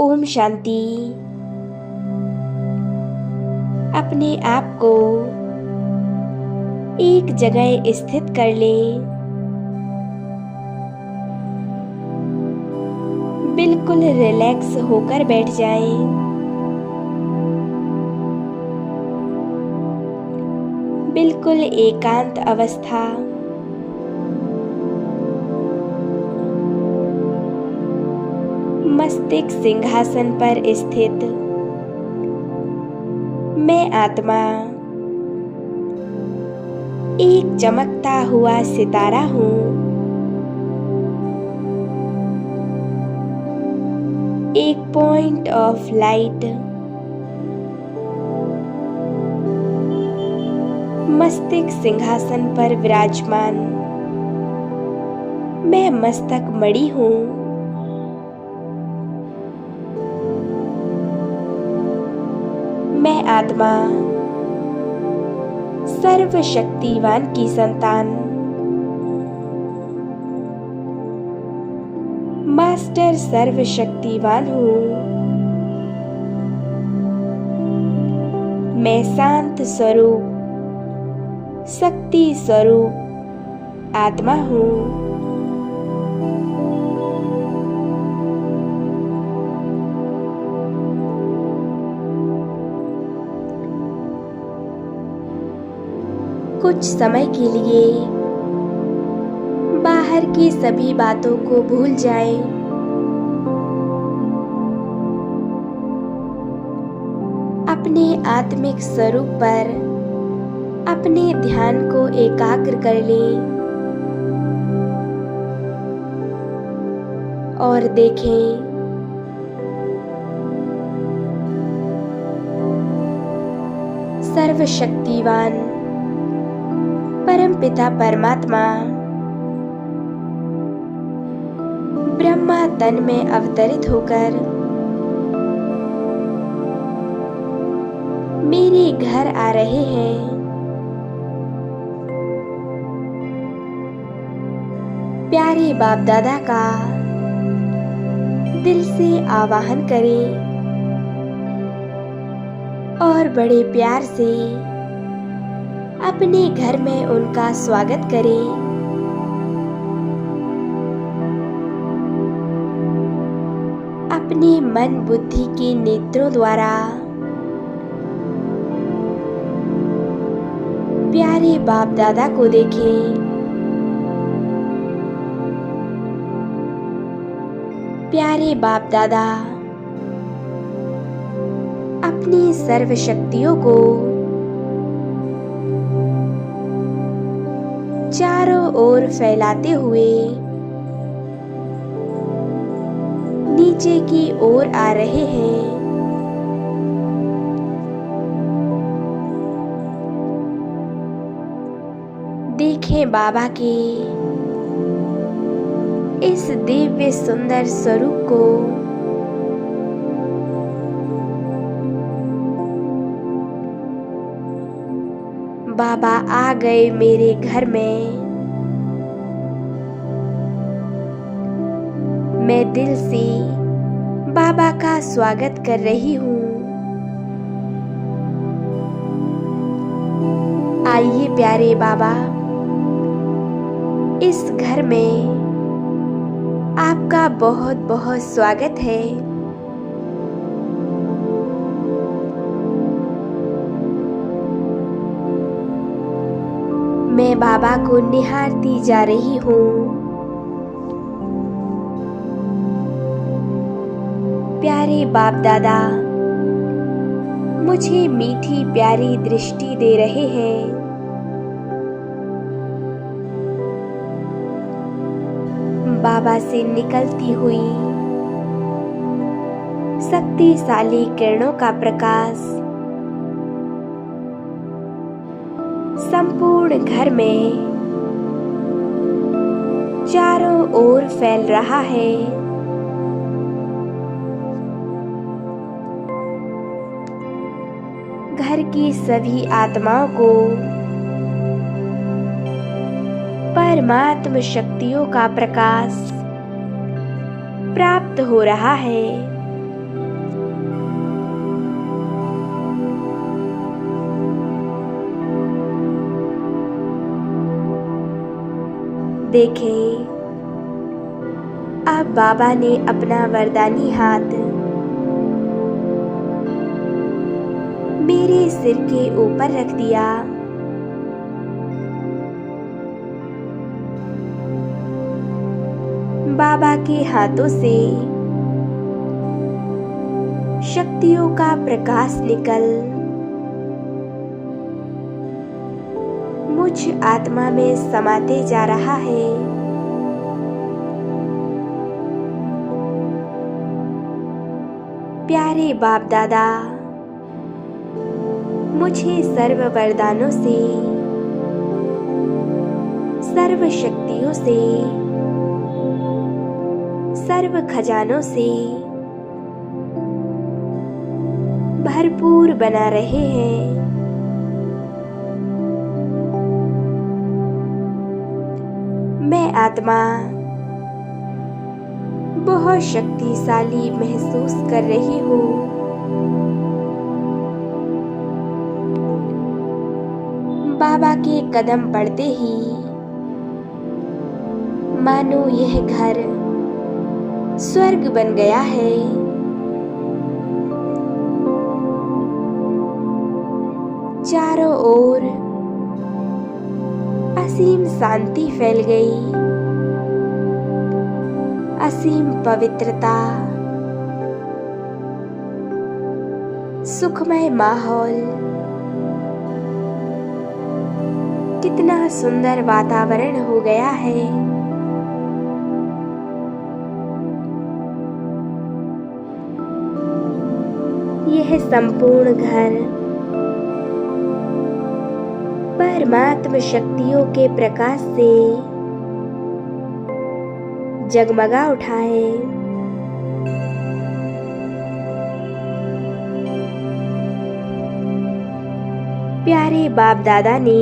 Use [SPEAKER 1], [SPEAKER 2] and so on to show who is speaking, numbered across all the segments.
[SPEAKER 1] ओम शांति। अपने आप को एक जगह स्थित कर लें। बिल्कुल रिलैक्स होकर बैठ जाएं। बिल्कुल एकांत अवस्था। मस्तिष्क सिंहासन पर स्थित मैं आत्मा एक चमकता हुआ सितारा हूँ। एक पॉइंट ऑफ लाइट। मस्तिष्क सिंहासन पर विराजमान मैं मस्तक मणि हूँ। मैं आत्मा सर्वशक्तिवान की संतान मास्टर सर्वशक्तिवान हूँ। मैं शांत स्वरूप शक्ति स्वरूप आत्मा हूँ। कुछ समय के लिए बाहर की सभी बातों को भूल जाएं। अपने आत्मिक स्वरूप पर अपने ध्यान को एकाग्र कर लें और देखें सर्वशक्तिवान परमपिता परमात्मा ब्रह्मा तन में अवतरित होकर मेरे घर आ रहे हैं। प्यारे बाप दादा का दिल से आवाहन करें और बड़े प्यार से अपने घर में उनका स्वागत करें। अपने मन बुद्धि के नेत्रों द्वारा प्यारे बाप दादा को देखें। प्यारे बाप दादा अपनी सर्व शक्तियों को चारों ओर फैलाते हुए नीचे की ओर आ रहे हैं। देखें बाबा के इस दिव्य सुंदर स्वरूप को। बाबा आ गए मेरे घर में। मैं दिल से बाबा का स्वागत कर रही हूँ। आइए प्यारे बाबा, इस घर में आपका बहुत बहुत स्वागत है। मैं बाबा को निहारती जा रही हूँ। प्यारे बाप दादा मुझे मीठी प्यारी दृष्टि दे रहे हैं। बाबा से निकलती हुई शक्तिशाली किरणों का प्रकाश संपूर्ण घर में चारों ओर फैल रहा है। घर की सभी आत्माओं को परमात्म शक्तियों का प्रकाश प्राप्त हो रहा है। देखें, अब बाबा ने अपना वरदानी हाथ मेरे सिर के ऊपर रख दिया। बाबा के हाथों से शक्तियों का प्रकाश निकल मुझ आत्मा में समाते जा रहा है। प्यारे बाप दादा, मुझे सर्व वरदानों से, सर्व शक्तियों से, सर्व खजानों से भरपूर बना रहे हैं। मैं आत्मा बहुत शक्तिशाली महसूस कर रही हूँ। बाबा के कदम पड़ते ही मानो यह घर स्वर्ग बन गया है। चारों ओर असीम शांति फैल गई, असीम पवित्रता, सुखमय माहौल, कितना सुंदर वातावरण हो गया है। यह संपूर्ण घर परमात्म शक्तियों के प्रकाश से जगमगा उठा है। प्यारे बाप दादा ने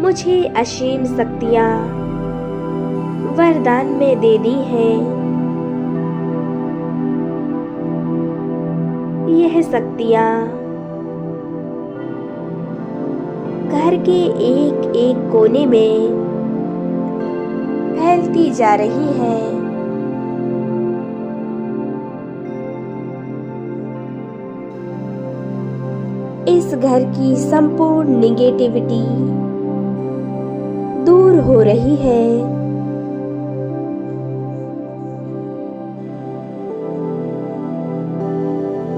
[SPEAKER 1] मुझे असीम शक्तियां वरदान में दे दी हैं। यह शक्तियां घर के एक एक कोने में फैलती जा रही है। इस घर की संपूर्ण निगेटिविटी दूर हो रही है।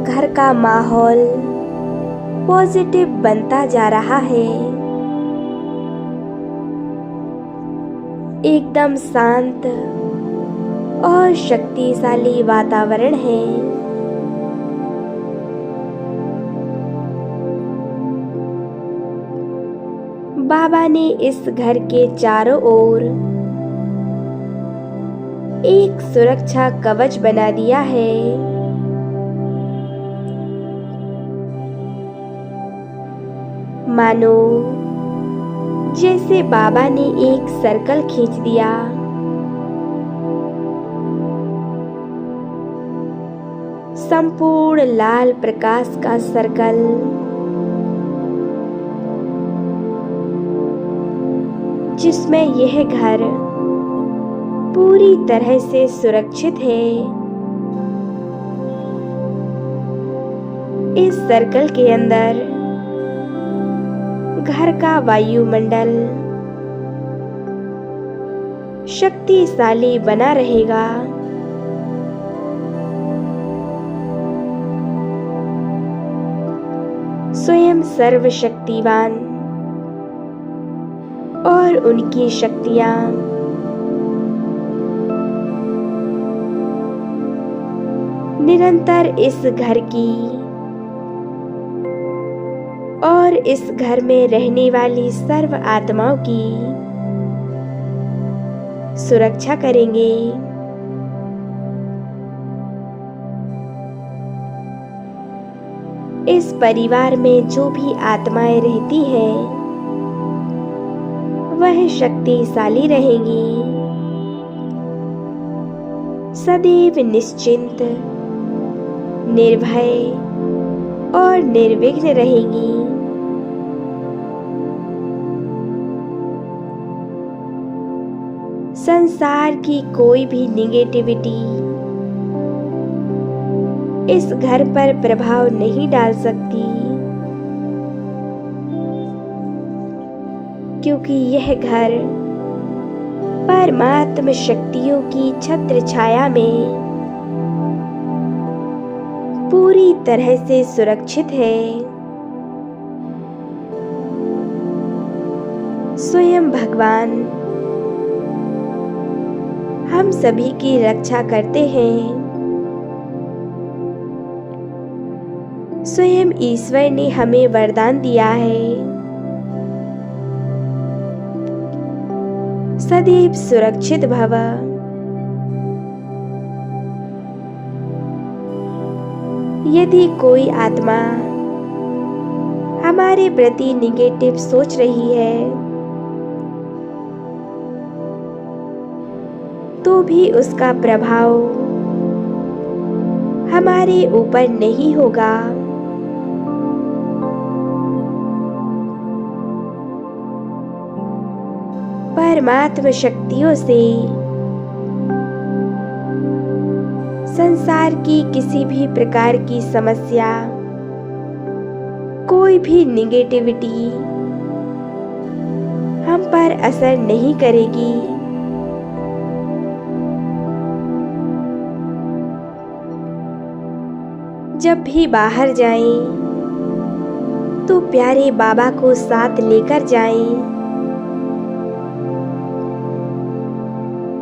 [SPEAKER 1] घर का माहौल पॉजिटिव बनता जा रहा है। एकदम शांत और शक्तिशाली वातावरण है। बाबा ने इस घर के चारों ओर एक सुरक्षा कवच बना दिया है। मानो जैसे बाबा ने एक सर्कल खींच दिया। संपूर्ण लाल प्रकाश का सर्कल जिसमें यह घर पूरी तरह से सुरक्षित है। इस सर्कल के अंदर घर का वायुमंडल शक्तिशाली बना रहेगा। स्वयं सर्वशक्तिवान और उनकी शक्तियां निरंतर इस घर की और इस घर में रहने वाली सर्व आत्माओं की सुरक्षा करेंगे। इस परिवार में जो भी आत्माएं रहती हैं वह शक्तिशाली रहेंगी, सदैव निश्चिंत, निर्भय और निर्विघ्न रहेंगी। संसार की कोई भी निगेटिविटी इस घर पर प्रभाव नहीं डाल सकती, क्योंकि यह घर परमात्म शक्तियों की छत्र छाया में पूरी तरह से सुरक्षित है। स्वयं भगवान हम सभी की रक्षा करते हैं। स्वयं ईश्वर ने हमें वरदान दिया है, सदैव सुरक्षित भव। यदि कोई आत्मा हमारे प्रति निगेटिव सोच रही है तो भी उसका प्रभाव हमारे ऊपर नहीं होगा। परमात्म शक्तियों से संसार की किसी भी प्रकार की समस्या, कोई भी निगेटिविटी हम पर असर नहीं करेगी। जब भी बाहर जाएं तो प्यारे बाबा को साथ लेकर जाएं।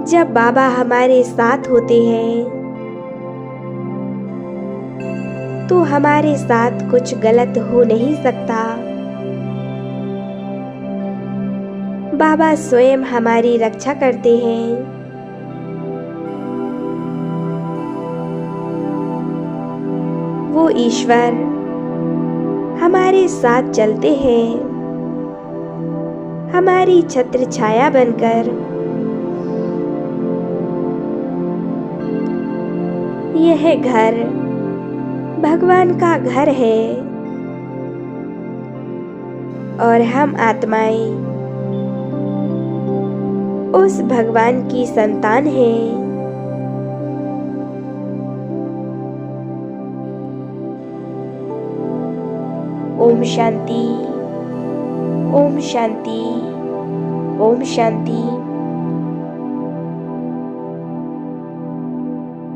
[SPEAKER 1] जब बाबा हमारे साथ होते हैं तो हमारे साथ कुछ गलत हो नहीं सकता। बाबा स्वयं हमारी रक्षा करते हैं। वो ईश्वर हमारे साथ चलते हैं, हमारी छत्र छाया बनकर। यह घर भगवान का घर है और हम आत्माएं उस भगवान की संतान हैं। ओम शांति, ओम शांति, ओम शांति।